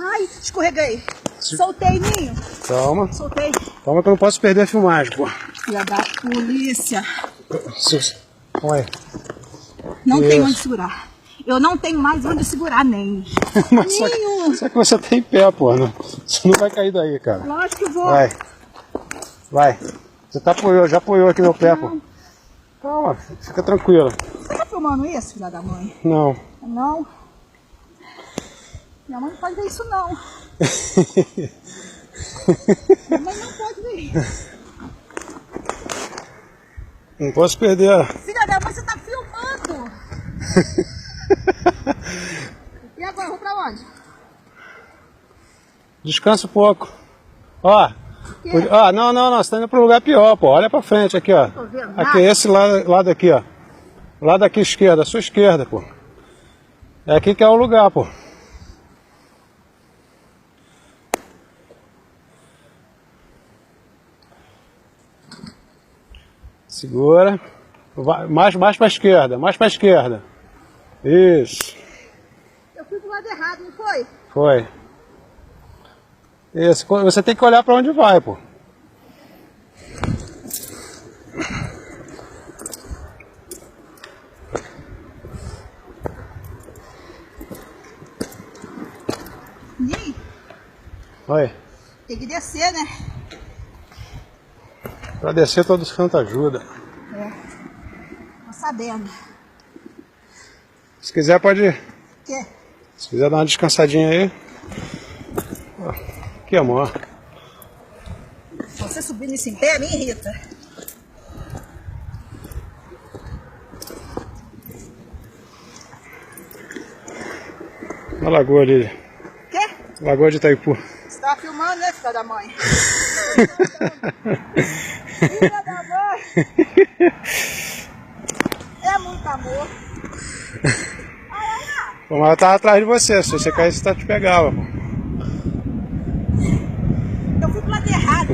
Ai, escorreguei. Soltei, Ninho. Calma. Soltei. Calma que eu não posso perder a filmagem, pô. Filha da polícia. Olha. Não tem onde segurar. Eu não tenho mais onde segurar, nem. Mas só que você tem pé, pô. Não, você não vai cair daí, cara. Lógico que vou. Vai. Vai. Você tá apoiou, já apoiou aqui meu pé, pô. Calma, fica tranquila. Você tá filmando isso, filha da mãe? Não. Não. Minha mãe não pode ver isso, não. Minha mãe não pode ver isso. Não posso perder. Filha da mãe, você tá filmando. E agora, vou pra onde? Descansa um pouco. Ó. Não, você tá indo pra um lugar pior, pô. Olha pra frente aqui, ó. Tô vendo Aqui, esse lado aqui, ó. Lado aqui esquerda, a sua esquerda, pô. É aqui que é o lugar, pô. Segura. Mais pra esquerda, mais pra esquerda. Isso. Eu fui pro lado errado, não foi? Foi. Isso. Você tem que olhar pra onde vai, pô. Ninho, Oi. tem que descer, né? Pra descer todo canto ajuda. É. Tô sabendo. Se quiser pode ir. Quê? Se quiser dar uma descansadinha aí. Aqui, amor. Você subindo isso em pé me irrita. Na lagoa ali. Quê? Lagoa de Itaipu. Você tava filmando, né, filha da mãe? Filha da mãe! É muito amor. Pô, mas ela tava atrás de você. Se você caísse, você te pegava, pô. Eu fui pro lado errado.